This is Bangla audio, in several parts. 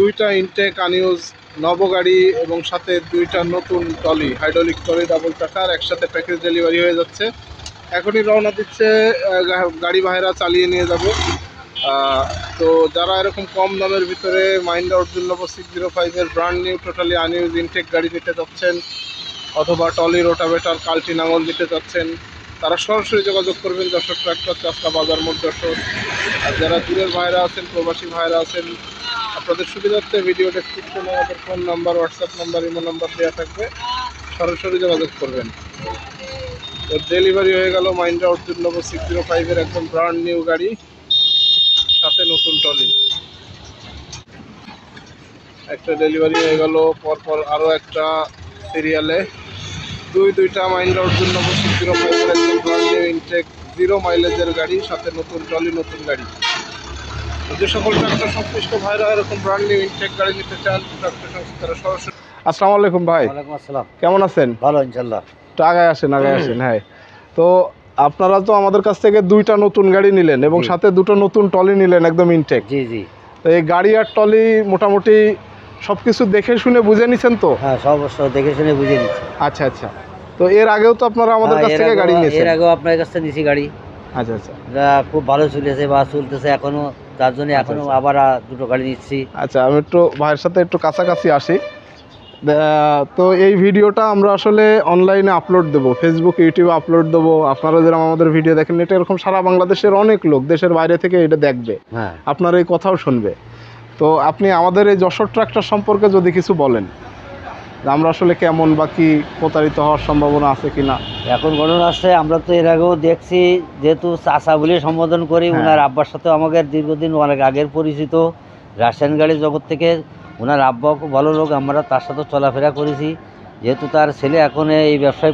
দুইটা ইনটেক আনইউজ নব গাড়ি এবং সাথে দুইটা নতুন টলি হাইড্রোলিক টলি ডাবল চাকার একসাথে প্যাকেজ ডেলিভারি হয়ে যাচ্ছে। এখনই রওনা দিচ্ছে গাড়ি ভাইরা চালিয়ে নিয়ে যাবে। তো যারা এরকম কম দামের ভিতরে মাহিন্দ্রা অর্জুন নব 605-এর ব্র্যান্ড নিউ টোটালি আনইউজ ইনটেক গাড়ি নিতে যাচ্ছেন অথবা টলি রোটাভেটার কাল্টি নাঙল নিতে যাচ্ছেন, তারা সরাসরি যোগাযোগ করবেন যশোর ট্রাক্টর, চাষলা বাজার মোড় যশোর। আর যারা দূরের ভাইরা আছেন, প্রবাসী ভাইরা আছেন, আপনাদের সুবিধার্থে ভিডিও ডেসক্রিপশনে আমাদের phone number, WhatsApp number, imo number দেওয়া থাকবে, সরাসরি যোগাযোগ করবেন। তো ডেলিভারি হয়ে গেল মাহিন্দ্রা অর্জুন নব 605-এর একদম ব্র্যান্ড নিউ গাড়ি, সাথে নতুন টলি। একটা ডেলিভারি হয়ে গেল, পরপর আরও একটা সিরিয়ালে দুইটা মাহিন্দ্রা অর্জুন নব 605-এর একদম ব্র্যান্ড নিউ ইনটেক 0 মাইলেজের গাড়ি, সাথে নতুন টলি, নতুন গাড়ি। যে সকল ট্রাক্টর সংশ্লিষ্ট ভাইরা এরকম ব্র্যান্ড নিউ ইনটেক গাড়ি নিতে চান, ট্রাক্টর সংশ্লিষ্ট তারা সরাসরি। আসসালামু আলাইকুম ভাই। ওয়ালাইকুম আসসালাম। কেমন আছেন? ভালো ইনশাআল্লাহ। একটু আগায় আসেন। হ্যাঁ, তো আপনারা তো আমাদের কাছ থেকে দুইটা নতুন গাড়ি নিলেন এবং সাথে দুটো নতুন টলি নিলেন একদম ইনটেক। জি জি। তো এই গাড়ি আর টলি মোটামুটি সবকিছু দেখে শুনে বুঝে নিছেন তো? হ্যাঁ, সব দেখে শুনে বুঝে নিচ্ছি। আচ্ছা আচ্ছা। তো এর আগেও তো আপনারা আমাদের কাছ থেকে গাড়ি নিয়েছেন? এর আগেও আপনার কাছ থেকে নিয়েছি গাড়ি। আচ্ছা আচ্ছা। খুব ভালো চলেছে বা চলতেছে এখনো, তার জন্য এখনো আবার দুটো গাড়ি নিচ্ছি। আচ্ছা, আমি একটু ভাইয়ের সাথে একটু কাছাকাছি আসি। তো এই ভিডিওটা আমরা আসলে অনলাইনে আপলোড দেবো, ফেসবুক, ইউটিউবে আপলোড দেবো। আপনারা যেরকম আমাদের ভিডিও দেখেন, এটা এরকম সারা বাংলাদেশের অনেক লোক দেশের বাইরে থেকে এটা দেখবে, আপনার এই কথাও শুনবে। তো আপনি আমাদের এই যশোর ট্রাক্টর সম্পর্কে যদি কিছু বলেন, আমরা আসলে কেমন বা কি প্রতারিত হওয়ার সম্ভাবনা আছে কিনা। এখন ঘটনা আসছে, আমরা তো এর আগেও দেখছি, যেহেতু চাচা বলে সম্বোধন করি, ওনার আব্বার সাথে আমাদের দীর্ঘদিন অনেক আগের পরিচিত, রাশিয়ান গাড়ির জগৎ থেকে। ওনার আব্বাও খুব ভালো লোক, আমরা তার সাথে চলাফেরা করেছি। যেহেতু তার ছেলে এখন এই ব্যবসায়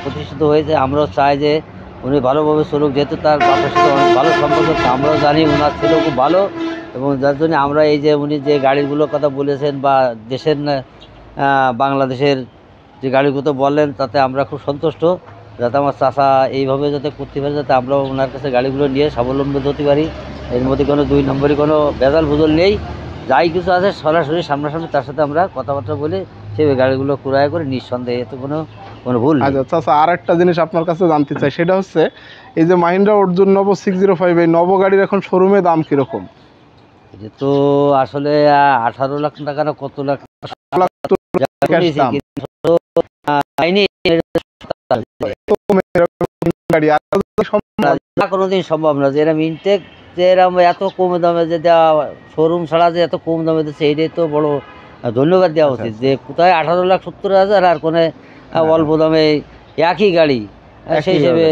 প্রতিষ্ঠিত হয়েছে, আমরাও চাই যে উনি ভালোভাবে চলুক। যেহেতু তার বাবার সাথে অনেক ভালো সম্পর্ক, আমরাও জানি ওনার ছেলেও খুব ভালো, এবং যার জন্য আমরা এই যে উনি যে গাড়িগুলোর কথা বলেছেন বা দেশের বাংলাদেশের যে গাড়িগুলো বললেন, তাতে আমরা খুব সন্তুষ্ট। যাতে আমার চাচা এইভাবে যাতে করতে পারে, যাতে আমরাও ওনার কাছে গাড়িগুলো নিয়ে স্বাবলম্বী হতে পারি। এর মধ্যে কোনো দুই নম্বরই কোনো ভেজাল ভুজল নেই। যাই কিছু আছে সরাসরি সামনাসামনি তার সাথে আমরা কথাবার্তা বলে সেই গাড়িগুলো ক্রয় করে নিঃসন্দেহে, এতে কোনো ভুল। আচ্ছা আচ্ছা, আর একটা জিনিস আপনার কাছে জানতে চাই, সেটা হচ্ছে এই যে মাহিন্দ্রা অর্জুন নব 605, এই নব গাড়ির এখন শোরুমে দাম কিরকম? এটা তো আসলে 18 লাখ টাকা না কত লাখ কোনোদিন সম্ভব না যে এরকম ইনটেক, যে এরকম এত কম দামে যে দেওয়া, শোরুম ছাড়া যে এত কম দামে দিচ্ছে, এইটাই তো বড় ধন্যবাদ দেওয়া উচিত। যে কোথায় 18,70,000 আর কোনো অল্প দামে একই গাড়ি, সেই হিসেবে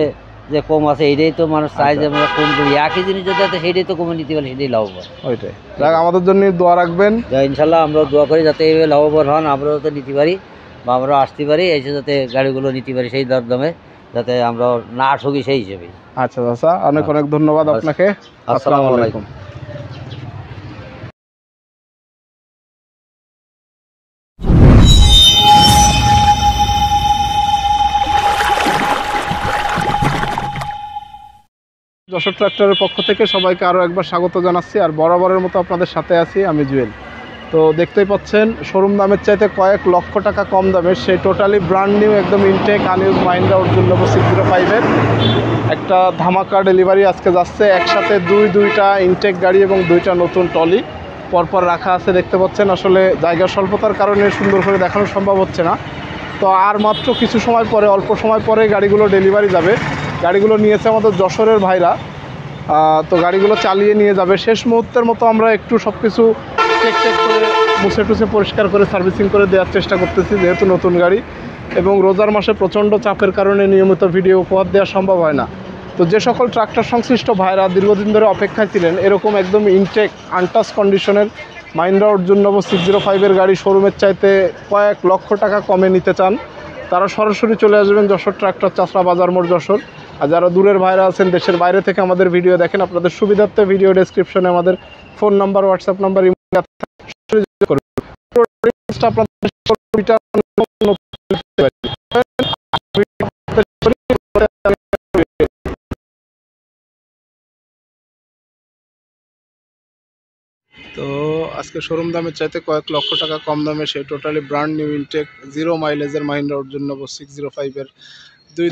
যে কম আছে, এইটাই তো মানুষ চায় যে আমরা কম করি। একই জিনিস যদি আছে সেইটাই তো কমে নিতে পারি, সেটাই লাভবান। ওইটাই আমাদের জন্য দোয়া রাখবেন। ইনশাল্লাহ আমরা দোয়া করি যাতে এইভাবে লাভবান হন, আমরাও যাতে নিতে পারি বা আমরাও আসতে পারি, এসে যাতে গাড়িগুলো নিতে পারি সেই দামে, যাতে আমরা না ঠকি সেই হিসেবে। আচ্ছা চাচা, অনেক অনেক ধন্যবাদ আপনাকে। আসসালামু আলাইকুম। যশোর ট্রাক্টরের পক্ষ থেকে সবাইকে আরও একবার স্বাগত জানাচ্ছি। আর বরাবরের মতো আপনাদের সাথে আছি আমি জুয়েল। তো দেখতেই পাচ্ছেন, শোরুম দামের চাইতে কয়েক লক্ষ টাকা কম দামের সেই টোটালি ব্র্যান্ড নিউ একদম ইনটেক আনইউজ মাহিন্দ্রা অর্জুন নব 605-এর একটা ধামাকা ডেলিভারি আজকে যাচ্ছে। একসাথে দুইটা ইনটেক গাড়ি এবং দুইটা নতুন টলি পরপর রাখা আছে, দেখতে পাচ্ছেন। আসলে জায়গা স্বল্পতার কারণে সুন্দর করে দেখানো সম্ভব হচ্ছে না। তো আর মাত্র কিছু সময় পরে, অল্প সময় পরে গাড়িগুলো ডেলিভারি যাবে। গাড়িগুলো নিয়েছে আমাদের যশোরের ভাইরা, তো গাড়িগুলো চালিয়ে নিয়ে যাবে। শেষ মুহূর্তের মতো আমরা একটু সব কিছু চেক করে মুছে টুছে পরিষ্কার করে সার্ভিসিং করে দেওয়ার চেষ্টা করতেছি, যেহেতু নতুন গাড়ি এবং রোজার মাসে প্রচণ্ড চাপের কারণে নিয়মিত ভিডিও উপহার দেওয়া সম্ভব হয় না। তো যে সকল ট্রাক্টর সংশ্লিষ্ট ভাইরা দীর্ঘদিন ধরে অপেক্ষায় ছিলেন এরকম একদম ইনটেক আনটাচ কন্ডিশনের মাহিন্দ্রা অর্জুন নব 605-এর গাড়ি শোরুমের চাইতে কয়েক লক্ষ টাকা কমে নিতে চান, তারা সরাসরি চলে আসবেন যশোর ট্রাক্টর, চাষলা বাজার মোড় যশোর। আর যারা দূরের ভাইরা আছেন, দেশের বাইরে থেকে আমাদের ভিডিও দেখেন, আপনাদের সুবিধার্থে ভিডিও ডেসক্রিপশনে আমাদের ফোন নাম্বার, হোয়াটসঅ্যাপ নাম্বার, তো আজকে আজকে শোরুম দামের চাইতে কয়েক লক্ষ টাকা কম দামে সেই totally brand new intact 0 মাইলেজের Mahindra Arjun নবো 605-এর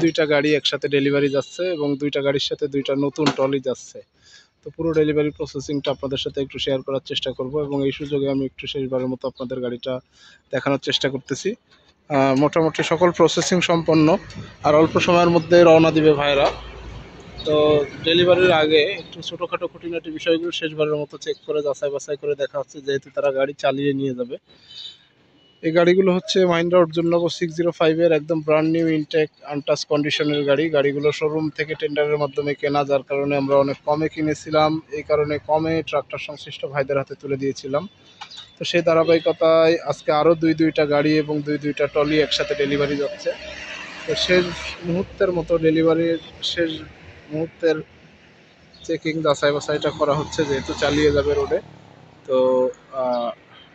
দুইটা গাড়ি একসাথে ডেলিভারি যাচ্ছে এবং দুইটা গাড়ির সাথে দুইটা নতুন ট্রলি যাচ্ছে। তো পুরো ডেলিভারি প্রসেসিংটা আপনাদের সাথে একটু শেয়ার করার চেষ্টা করব এবং এই সুযোগে আমি একটু শেষবারের মতো আপনাদের গাড়িটা দেখানোর চেষ্টা করতেছি। মোটামুটি সকল প্রসেসিং সম্পন্ন, আর অল্প সময়ের মধ্যে রওনা দিবে ভাইরা। তো ডেলিভারির আগে একটু ছোটোখাটো খুঁটিনাটি বিষয়গুলো শেষবারের মতো চেক করে যাচাই বাছাই করে দেখা হচ্ছে, যেহেতু তারা গাড়ি চালিয়ে নিয়ে যাবে। এই গাড়িগুলো হচ্ছে মাহিন্দ্রা অর্জুন নবো 605-এর একদম ব্র্যান্ড নিউ ইনটেক আনটাচ কন্ডিশনের গাড়ি। গাড়িগুলো শোরুম থেকে টেন্ডারের মাধ্যমে কেনা, যার কারণে আমরা অনেক কমে কিনেছিলাম, এই কারণে কমে ট্রাক্টর সংশ্লিষ্ট ভাইদের হাতে তুলে দিয়েছিলাম। তো সেই ধারাবাহিকতায় আজকে আরও দুইটা গাড়ি এবং দুইটা ট্রলি একসাথে ডেলিভারি যাচ্ছে। তো শেষ মুহূর্তের মতো ডেলিভারির শেষ মুহূর্তের চেকিং যাচাই বাছাইটা করা হচ্ছে, যেহেতু চালিয়ে যাবে রোডে। তো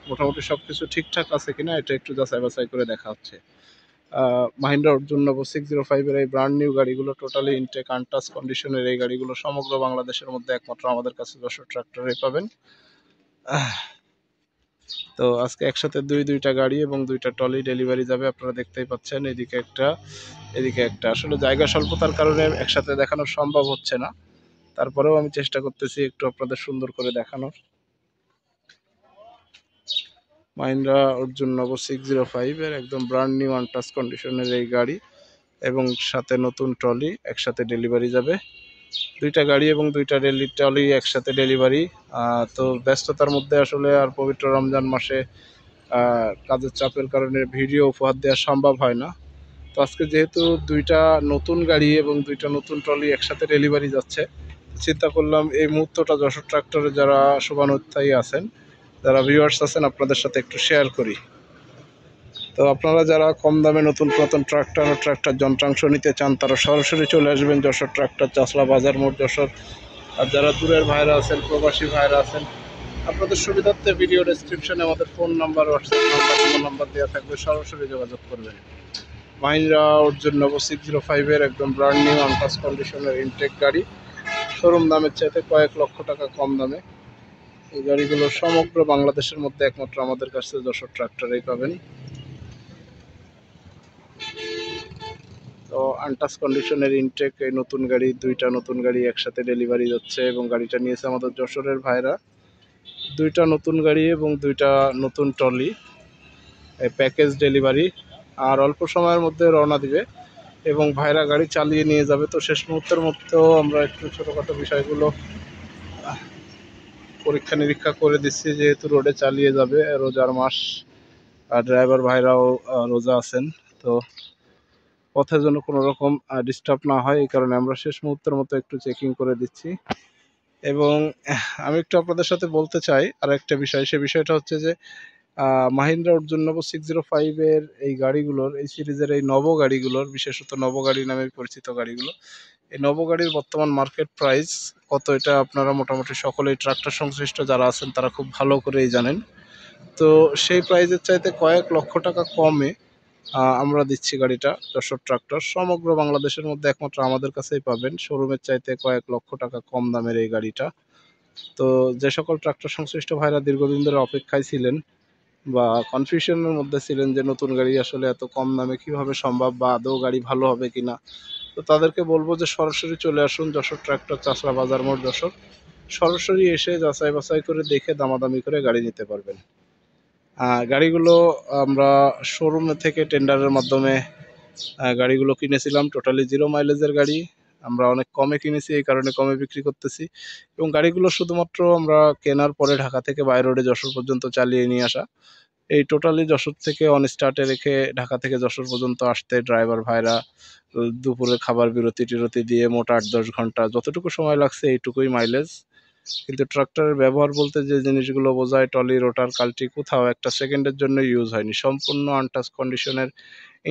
মোটামুটি সব কিছু ঠিকঠাক আছে কিনা এটা একটু যাচাই বাছাই করে দেখা হচ্ছে। মাহিন্দ্রা অর্জুন নবো 605-এর এই ব্র্যান্ড নিউ গাড়িগুলো টোটালি ইনটেক আনটাচ কন্ডিশনের এই গাড়িগুলো সমগ্র বাংলাদেশের মধ্যে একমাত্র আমাদের কাছে যশোর ট্রাক্টরে পাবেন। তো আজকে একসাথে দুইটা গাড়ি এবং দুইটা ট্রলি ডেলিভারি যাবে, আপনারা দেখতেই পাচ্ছেন। এদিকে একটা আসলে জায়গা স্বল্পতার কারণে একসাথে দেখানো সম্ভব হচ্ছে না, তারপরেও আমি চেষ্টা করতেছি একটু আপনাদের সুন্দর করে দেখানোর। মাহিন্দ্রা অর্জুন নবো 605-এর একদম ব্র্যান্ড নিউ আনটাচ কন্ডিশনের এই গাড়ি এবং সাথে নতুন ট্রলি একসাথে ডেলিভারি যাবে। দুইটা গাড়ি এবং দুইটা ট্রলি একসাথে ডেলিভারি। তো ব্যস্ততার মধ্যে আসলে আর পবিত্র রমজান মাসে কাজের চাপের কারণে ভিডিও উপহার দেওয়া সম্ভব হয় না। তো আজকে যেহেতু দুইটা নতুন গাড়ি এবং দুইটা নতুন ট্রলি একসাথে ডেলিভারি যাচ্ছে, চিন্তা করলাম এই মুহূর্তটা যশোর ট্রাক্টরে যারা শুভানুধ্যায়ী আছেন, যারা ভিউয়ার্স আছেন, আপনাদের সাথে একটু শেয়ার করি। তো আপনারা যারা কম দামে নতুন ট্রাক্টর ও ট্রাক্টর যন্ত্রাংশ নিতে চান, তারা সরাসরি চলে আসবেন যশোর ট্রাক্টর, চাষলা বাজার মোড়, যশোর। আর যারা দূরের ভাইরা আছেন, প্রবাসী ভাইরা আছেন, আপনাদের সুবিধার্থে ভিডিও ডেসক্রিপশনে আমাদের phone number, WhatsApp number, phone number দেওয়া থাকবে, সরাসরি যোগাযোগ করবেন। মাহিন্দ্রা অর্জুন নবো 605-এর একদম ব্র্যান্ড নিউ আনটাচ কন্ডিশনের ইনটেক গাড়ি, শোরুম দামের চাইতে কয়েক লক্ষ টাকা কম দামে। এই গাড়িগুলো সমগ্র বাংলাদেশের মধ্যে একমাত্র আমাদের কাছে যশোর ট্রাক্টরেই পাবেন। তো আনটাচ কন্ডিশনের ইনটেক এই নতুন গাড়ি, দুইটা নতুন গাড়ি একসাথে ডেলিভারি যাচ্ছে এবং গাড়িটা নিয়েছে আমাদের যশোরের ভাইরা। দুইটা নতুন গাড়ি এবং দুইটা নতুন ট্রলি এই প্যাকেজ ডেলিভারি, আর অল্প সময়ের মধ্যে রওনা দিবে এবং ভাইরা গাড়ি চালিয়ে নিয়ে যাবে। তো শেষ মুহূর্তের মধ্যেও আমরা একটু ছোটোখাটো বিষয়গুলো পরীক্ষা নিরীক্ষা করে দিচ্ছি, যেহেতু রোডে চালিয়ে যাবে, রোজার মাস, আর ড্রাইভার ভাইরাও রোজা আছেন। তো পথে যেন কোনো রকম ডিস্টার্ব না হয়, এই কারণে আমরা শেষ মুহূর্তের মতো একটু চেকিং করে দিচ্ছি। এবং আমি একটু আপনাদের সাথে বলতে চাই আর একটা বিষয়, সে বিষয়টা হচ্ছে যে মাহিন্দ্রা অর্জুন নবো 605-এর এই গাড়িগুলোর, এই সিরিজের এই নব গাড়িগুলোর, বিশেষত নব গাড়ি নামে পরিচিত গাড়িগুলো, এই নব গাড়ির বর্তমান মার্কেট প্রাইস কত, এটা আপনারা মোটামুটি সকলেই ট্রাক্টর সংশ্লিষ্ট যারা আছেন তারা খুব ভালো করেই জানেন। তো সেই প্রাইজের চাইতে কয়েক লক্ষ টাকা কমে আমরা দিচ্ছি গাড়িটা। যশোর ট্রাক্টর সমগ্র বাংলাদেশের মধ্যে একমাত্র আমাদের কাছেই পাবেন, শোরুমের চাইতে কয়েক লক্ষ টাকা কম দামের এই গাড়িটা। তো যে সকল ট্রাক্টর সংশ্লিষ্ট ভাইরা দীর্ঘদিন ধরে অপেক্ষায় ছিলেন বা কনফিউশনের মধ্যে ছিলেন যে নতুন গাড়ি আসলে এত কম দামে কিভাবে সম্ভব বা আদৌ গাড়ি ভালো হবে কিনা, তো তাদেরকে বলবো যে সরাসরি চলে আসুন যশোর ট্রাক্টর, চাষলা বাজার মোড়, যশোর। সরাসরি এসে যাচাই বাছাই করে দেখে দামাদামি করে গাড়ি নিতে পারবেন। গাড়িগুলো আমরা শোরুমে থেকে টেন্ডারের মাধ্যমে গাড়িগুলো কিনেছিলাম, টোটালি 0 মাইলেজের গাড়ি। আমরা অনেক কমে কিনেছি, এই কারণে কমে বিক্রি করতেছি। এবং গাড়িগুলো শুধুমাত্র আমরা কেনার পরে ঢাকা থেকে বাই রোডে যশোর পর্যন্ত চালিয়ে নিয়ে আসা। এই টোটালি যশোর থেকে অন স্টার্টে রেখে ঢাকা থেকে যশোর পর্যন্ত আসতে ড্রাইভার ভাইরা দুপুরে খাবার বিরতি টিরতি দিয়ে মোট 8-10 ঘন্টা যতটুকু সময় লাগছে এইটুকুই মাইলেজ। কিন্তু ট্রাক্টরের ব্যবহার বলতে যে জিনিসগুলো বোঝায়, টলি, রোটার, কাল্টি, কোথাও একটা সেকেন্ডের জন্য ইউজ হয়নি। সম্পূর্ণ আনটাচ কন্ডিশনের,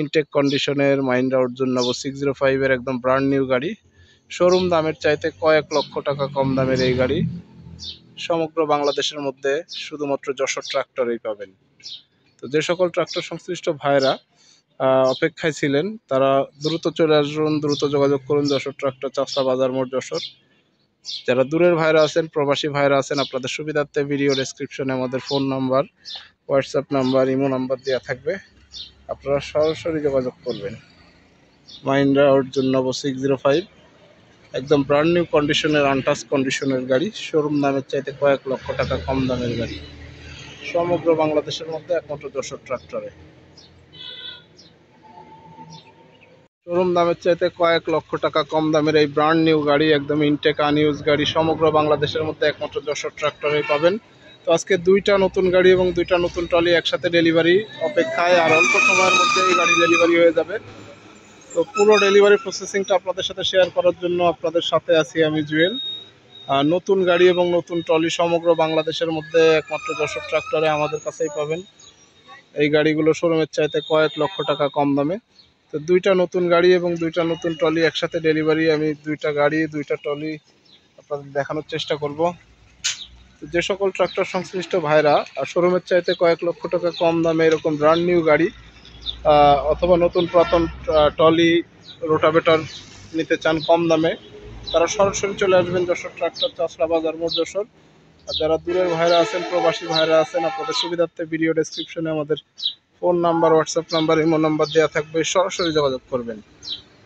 ইনটেক কন্ডিশনের মাহিন্দ্রা অর্জুন নবো 605-এর একদম ব্র্যান্ড নিউ গাড়ি, শোরুম দামের চাইতে কয়েক লক্ষ টাকা কম দামের এই গাড়ি সমগ্র বাংলাদেশের মধ্যে শুধুমাত্র যশোর ট্রাক্টরেই পাবেন। তো যে সকল ট্রাক্টর সংশ্লিষ্ট ভাইরা অপেক্ষায় ছিলেন, তারা দ্রুত চলে আসুন, দ্রুত যোগাযোগ করুন যশোর ট্রাক্টর, চাষলা বাজার মোড়, যশোর। যারা দূরের ভাইরা আছেন, প্রবাসী ভাইরা আছেন, আপনাদের সুবিধার্থে ভিডিও ডেসক্রিপশনে আমাদের phone number, WhatsApp number, imo number দেওয়া থাকবে, আপনারা সরাসরি যোগাযোগ করবেন। মাহিন্দ্রা অর্জুন নব 605 একদম ব্র্যান্ড নিউ কন্ডিশনের, আনটাচ কন্ডিশনের গাড়ি, শোরুম দামের চাইতে কয়েক লক্ষ টাকা কম দামের গাড়ি, সমগ্র বাংলাদেশের মধ্যে একমাত্র যশোর ট্রাক্টরে। শোরুম দামের চাইতে কয়েক লক্ষ টাকা কম দামের এই ব্র্যান্ড নিউ গাড়ি, একদম ইনটেক আনইউজ গাড়ি, সমগ্র বাংলাদেশের মধ্যে একমাত্র যশোর ট্রাক্টরে পাবেন। তো আজকে দুইটা নতুন গাড়ি এবং দুইটা নতুন ট্রলি একসাথে ডেলিভারি অপেক্ষায়, আর অল্প সময়ের মধ্যে এই গাড়ি ডেলিভারি হয়ে যাবে। তো পুরো ডেলিভারি প্রসেসিংটা আপনাদের সাথে শেয়ার করার জন্য আপনাদের সাথে আছি আমি জুয়েল। নতুন গাড়ি এবং নতুন ট্রলি সমগ্র বাংলাদেশের মধ্যে একমাত্র যশোর ট্রাক্টরে আমাদের কাছেই পাবেন। এই গাড়িগুলো শোরুমের চাইতে কয়েক লক্ষ টাকা কম দামে। তো দুইটা নতুন গাড়ি এবং দুইটা নতুন ট্রলি একসাথে ডেলিভারি, আমি দুইটা গাড়ি দুইটা ট্রলি আপনাদের দেখানোর চেষ্টা করব। তো যে সকল ট্রাক্টর সংশ্লিষ্ট ভাইরা শোরুমের চাইতে কয়েক লক্ষ টাকা কম দামে এরকম ব্র্যান্ড নিউ গাড়ি অথবা নতুন পুরাতন ট্রলি, রোটাভেটর নিতে চান কম দামে, তারা সরাসরি চলে আসবেন যশোর ট্রাক্টর, চাষড়া বাজার মোড়, যশোর। আর যারা দূরের ভাইরা আছেন, প্রবাসী ভাইরা আছেন, আপনাদের সুবিধার্থে ভিডিও ডেসক্রিপশনে আমাদের phone number, WhatsApp number, imo number দেওয়া থাকবে, সরাসরি যোগাযোগ করবেন।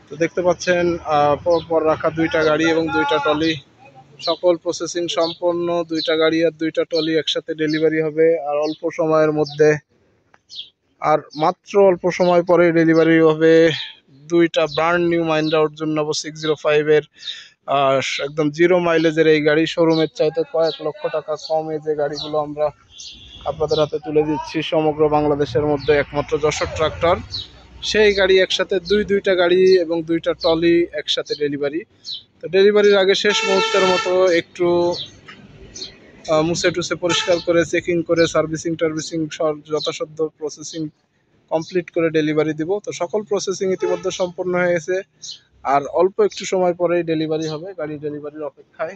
তো দেখতে পাচ্ছেন পর রাখা দুইটা গাড়ি এবং দুইটা ট্রলি, সকল প্রসেসিং সম্পন্ন, দুইটা গাড়ি আর দুইটা ট্রলি একসাথে ডেলিভারি হবে। আর অল্প সময়ের মধ্যে, আর মাত্র অল্প সময় পরে ডেলিভারি হবে দুইটা ব্র্যান্ড নিউ মাহিন্দ্রা অর্জুন নব 605 এর একদম জিরো মাইলেজের এই গাড়ি, শোরুমের চাইতে কয়েক লক্ষ টাকা কমে যে গাড়িগুলো আমরা আপনাদের হাতে তুলে দিচ্ছি সমগ্র বাংলাদেশের মধ্যে একমাত্র যশোর ট্রাক্টর। সেই গাড়ি একসাথে দুইটা গাড়ি এবং দুইটা ট্রলি একসাথে ডেলিভারি। তো ডেলিভারির আগে শেষ মুহূর্তের মতো একটু মুছে টুছে পরিষ্কার করে, চেকিং করে, সার্ভিসিং টার্ভিসিং যথাসাধ্য প্রসেসিং কমপ্লিট করে ডেলিভারি দিব। তো সকল প্রসেসিং ইতিমধ্যে সম্পন্ন হয়ে গেছে, আর অল্প একটু সময় পরেই ডেলিভারি হবে, গাড়ি ডেলিভারির অপেক্ষায়।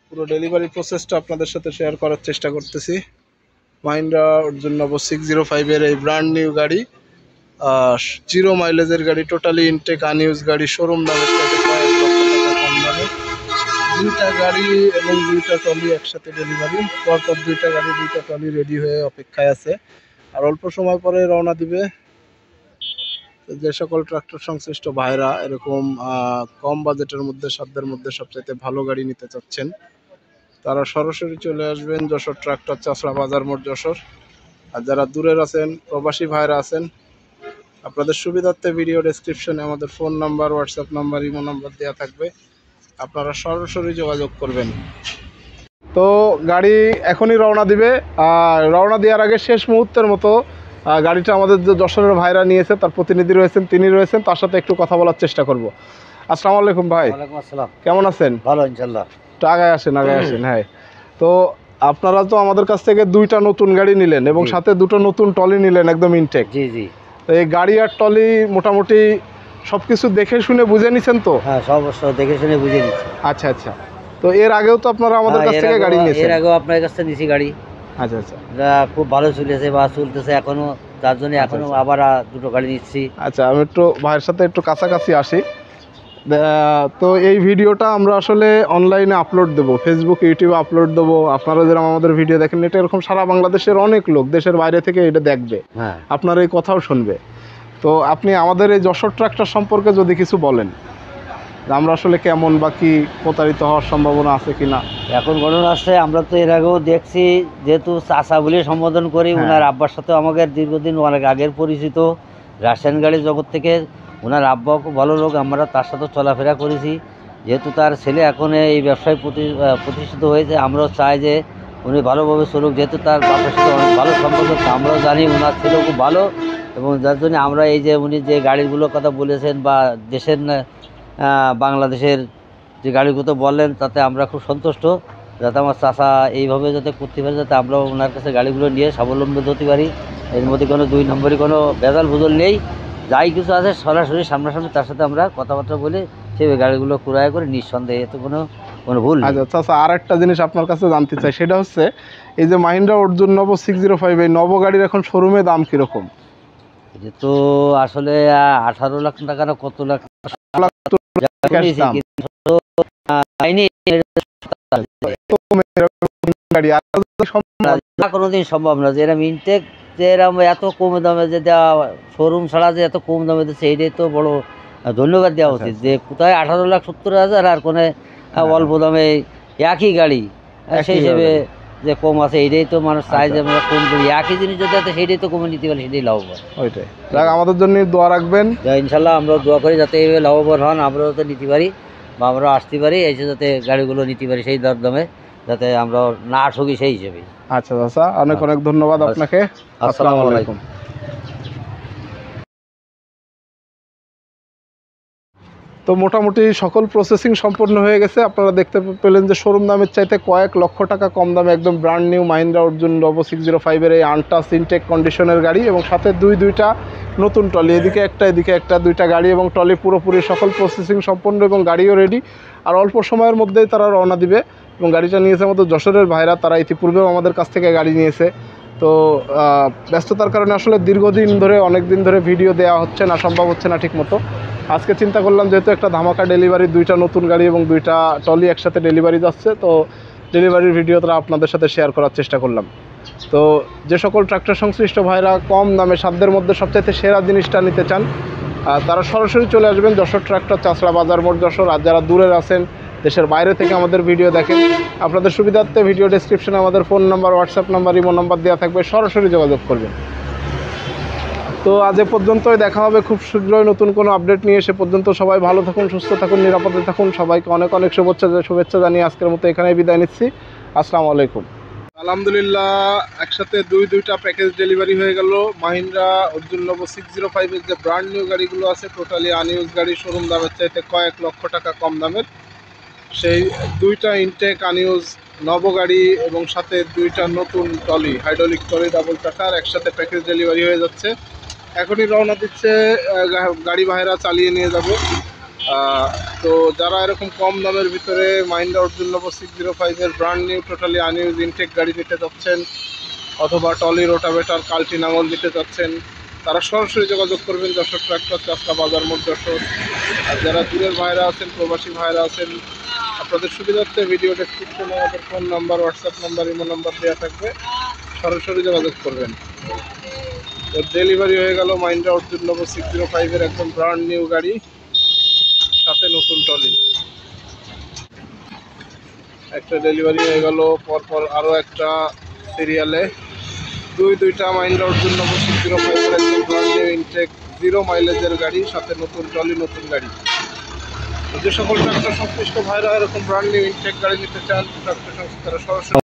পুরো ডেলিভারি প্রসেসটা আপনাদের সাথে শেয়ার করার চেষ্টা করতেছি। মাহিন্দ্রা অর্জুন নব 605 এর এই ব্র্যান্ড নিউ গাড়ি, জিরো মাইলেজের গাড়ি, টোটালি ইনটেক আনইউজ গাড়ি, শোরুম দামের সাথে কয়েক লক্ষ টাকা কম দামে, দুইটা গাড়ি এবং দুইটা ট্রলি একসাথে ডেলিভারি। পরপর দুইটা গাড়ি দুইটা ট্রলি রেডি হয়ে অপেক্ষায় আছে, আর অল্প সময় পরে রওনা দিবে। যে সকল ট্রাক্টর সংশ্লিষ্ট ভাইরা এরকম কম বাজেটের মধ্যে, সাধ্যের মধ্যে সবচাইতে ভালো গাড়ি নিতে চাচ্ছেন, তারা সরাসরি চলে আসবেন যশোর ট্রাক্টর, চাষড়া বাজার মোড়, যশোর। আর যারা দূরের আছেন, প্রবাসী ভাইরা আছেন, আপনাদের সুবিধার্থে ভিডিও ডেসক্রিপশনে আমাদের phone number, WhatsApp number, imo number দেওয়া থাকবে, আপনারা সরাসরি যোগাযোগ করবেন। তো গাড়ি এখনই রওনা দিবে, আর রওনা দেওয়ার আগে শেষ মুহূর্তের মতো গাড়িটা আমাদের যে যশোরের ভাইরা নিয়েছে, তার প্রতিনিধি রয়েছেন, তিনি রয়েছেন, তার সাথে একটু কথা বলার চেষ্টা করব। আসসালামু আলাইকুম ভাই। ওয়ালাইকুম আসসালাম। কেমন আছেন? ভালো, ইনশাল্লাহ। একটু আগায় আসেন, হ্যাঁ। তো আপনারা তো আমাদের কাছ থেকে দুইটা নতুন গাড়ি নিলেন এবং সাথে দুটো নতুন ট্রলি নিলেন, একদম ইনটেক। জি জি। তো এই গাড়ি আর ট্রলি মোটামুটি সবকিছু দেখে শুনে বুঝে নিছেন তো? হ্যাঁ, সব দেখে শুনে বুঝে নিচ্ছি। আচ্ছা আচ্ছা। তো এর আগেও তো আপনারা আমাদের কাছ থেকে গাড়ি নিয়েছেন? এর আগেও আপনার কাছ থেকে নিয়েছি গাড়ি। আচ্ছা আচ্ছা। এটা খুব ভালো চলেছে বা চলতেছে এখনো, তার জন্য এখনো আবার দুটো গাড়ি নিচ্ছি। আচ্ছা, আমি একটু ভাইয়ের সাথে একটু কাছাকাছি আসি। তো এই ভিডিওটা আমরা আসলে অনলাইনে আপলোড দেবো, ফেসবুক, ইউটিউবে আপলোড দেবো। আপনারা যেরকম আমাদের ভিডিও দেখেন, এটা এরকম সারা বাংলাদেশের অনেক লোক দেশের বাইরে থেকে এটা দেখবে, হ্যাঁ, আপনার এই কথাও শুনবে। তো আপনি আমাদের এই যশোর ট্রাক্টর সম্পর্কে যদি কিছু বলেন, আমরা আসলে কেমন বা কি প্রতারিত হওয়ার সম্ভাবনা আছে কিনা। এখন ঘটনা আছে, আমরা তো এর আগেও দেখছি, যেহেতু চাচা বলে সম্বোধন করি, ওনার আব্বার সাথে আমাদের দীর্ঘদিন অনেক আগের পরিচিত, রাসায়ন গাড়ি জগৎ থেকে। ওনার আব্বাও খুব ভালো লোক, আমরা তার সাথে চলাফেরা করেছি। যেহেতু তার ছেলে এখন এই ব্যবসায় প্রতিষ্ঠিত হয়েছে, আমরাও চাই যে উনি ভালোভাবে চলুক। যেহেতু তার বাবার সাথে অনেক ভালো সম্পর্ক, আমরাও জানি ওনার ছেলেও খুব ভালো, এবং যার জন্য আমরা এই যে উনি যে গাড়িগুলোর কথা বলেছেন বা দেশের বাংলাদেশের যে গাড়িগুলো বললেন, তাতে আমরা খুব সন্তুষ্ট। যাতে আমার চাচা এইভাবে যাতে করতে পারে, যাতে আমরাও ওনার কাছে গাড়িগুলো নিয়ে স্বাবলম্বী হতে পারি। এর মধ্যে কোনো দুই নম্বরই কোনো ভেজাল ভুজল নেই। যাই কিছু আছে সরাসরি সামনাসামনি তার সাথে আমরা কথাবার্তা বলে সেই গাড়িগুলো ক্রয় করে নিঃসন্দেহে, এতে কোনো ভুল নেই। আচ্ছা আচ্ছা, আর একটা জিনিস আপনার কাছে জানতে চাই, সেটা হচ্ছে এই যে মাহিন্দ্রা অর্জুন নব 605, এই নব গাড়ির এখন শোরুমে দাম কীরকম? এটা তো আসলে 18 লাখ টাকা না কত লাখ পাইনি। গাড়ি আর না, কোনোদিন সম্ভব না যে এরকম ইনটেক, যে এরকম এত কম দামে যে দেওয়া, শোরুম ছাড়া যে এত কম দামে দিচ্ছে, এইটাই তো বড় ধন্যবাদ দেওয়া আচ্ছা, উচিত। যে কোথায় 18,70,000 আর কোনে অল্প দামে একই গাড়ি, সেই হিসেবে যে কম আছে, এইটাই তো মানুষ চাই যে আমরা কম করি। একই জিনিস যদি আছে সেইটাই তো কমে নিতে পারি, সেটাই লাভবান। ওইটাই। যাক, আমাদের জন্য দোয়া রাখবেন। ইনশাল্লাহ আমরা দোয়া করি যাতে এইভাবে লাভবান হন, আমরাও যাতে নিতে পারি বা আমরা আসতে পারি, এসে যাতে গাড়িগুলো নিতে পারি সেই দরদামে, যাতে আমরা না ঠকি সেই হিসেবে। আচ্ছা চাচা, অনেক অনেক ধন্যবাদ আপনাকে। আসসালামু আলাইকুম। তো মোটামুটি সকল প্রসেসিং সম্পূর্ণ হয়ে গেছে। আপনারা দেখতে পেলেন যে শোরুম দামের চাইতে কয়েক লক্ষ টাকা কম দামে একদম ব্র্যান্ড নিউ মাহিন্দ্রা অর্জুন নবো 605-এর এই আনটাচ ইনটেক কন্ডিশনের গাড়ি, এবং সাথে দুইটা নতুন টলি, এদিকে একটা দুইটা গাড়ি এবং টলি পুরোপুরি সকল প্রসেসিং সম্পন্ন এবং গাড়িও রেডি। আর অল্প সময়ের মধ্যেই তারা রওনা দিবে এবং গাড়িটা নিয়েছে আমাদের যশোরের ভাইরা, তারা ইতিপূর্বেও আমাদের কাছ থেকে গাড়ি নিয়েছে। তো ব্যস্ততার কারণে আসলে দীর্ঘদিন ধরে অনেক দিন ধরে ভিডিও দেওয়া হচ্ছে না, সম্ভব হচ্ছে না ঠিক মতো। আজকে চিন্তা করলাম যেহেতু একটা ধামাকা ডেলিভারি, দুইটা নতুন গাড়ি এবং দুইটা টলি একসাথে ডেলিভারি যাচ্ছে, তো ডেলিভারির ভিডিওটা আপনাদের সাথে শেয়ার করার চেষ্টা করলাম। তো যে সকল ট্রাক্টর সংশ্লিষ্ট ভাইরা কম দামে সাধ্যের মধ্যে সবচাইতে সেরা জিনিসটা নিতে চান, তারা সরাসরি চলে আসবেন যশোর ট্রাক্টর, চাষড়া বাজার মোড়, যশোর। আর যারা দূরের আছেন, দেশের বাইরে থেকে আমাদের ভিডিও দেখেন, আপনাদের সুবিধার্থে ভিডিও ডেসক্রিপশনে আমাদের phone number, WhatsApp number, imo number দেওয়া থাকবে, সরাসরি যোগাযোগ করবেন। তো আজ এ পর্যন্তই, দেখা হবে খুব শীঘ্রই নতুন কোনো আপডেট নিয়ে। সে পর্যন্ত সবাই ভালো থাকুন, সুস্থ থাকুন, নিরাপদে থাকুন। সবাইকে অনেক অনেক শুভেচ্ছা জানিয়ে আজকের মতো এখানেই বিদায় নিচ্ছি। আসসালামু আলাইকুম। আলহামদুলিল্লাহ, একসাথে দুইটা প্যাকেজ ডেলিভারি হয়ে গেল। মাহিন্দ্রা অর্জুন নবো 605-এর যে ব্র্যান্ড নিউ গাড়িগুলো আছে, টোটালি আনইউজ গাড়ি, শোরুম দামের চাইতে কয়েক লক্ষ টাকা কম দামের, সেই দুইটা ইনটেক আনইউজ নব গাড়ি এবং সাথে দুইটা নতুন টলি, হাইড্রোলিক টলি ডাবল চাকার, একসাথে প্যাকেজ ডেলিভারি হয়ে যাচ্ছে। এখনই রওনা দিচ্ছে গাড়ি ভাইরা, চালিয়ে নিয়ে যাবে। তো যারা এরকম কম দামের ভিতরে Mahindra Arjun নবো 605-এর brand new totally আনইউজ intact গাড়ি দিতে চাচ্ছেন, অথবা টলি রোটাভেটার কাল্টি নাঙল দিতে চাচ্ছেন, তারা সরাসরি যোগাযোগ করবেন যশোর ট্রাক্টর, চাষড়া বাজার মোড়, যশোর। আর যারা দূরের ভাইরা আছেন, প্রবাসী ভাইরা আছেন, আপনাদের সুবিধার্থে ভিডিও ডেসক্রিপশনে আমাদের phone number, WhatsApp number, imo number দেওয়া থাকবে, সরাসরি যোগাযোগ করবেন। তো ডেলিভারি হয়ে গেল মাহিন্দ্রা অর্জুন নবো 605-এর একদম ব্র্যান্ড নিউ গাড়ি, সাথে নতুন টলি। একটা ডেলিভারি হয়ে গেল, পরপর আরও একটা সিরিয়ালে দুইটা মাহিন্দ্রা অর্জুন নবো 605-এর একদম ব্র্যান্ড নিউ ইনটেক 0 মাইলেজের গাড়ি, সাথে নতুন টলি, নতুন গাড়ি। যে সকল ট্রাক্টর সংশ্লিষ্ট ভাইরা এরকম ব্র্যান্ড নিউ ইনটেক গাড়ি নিতে চান, ট্রাক্টর সংস্থা তারা সরাসরি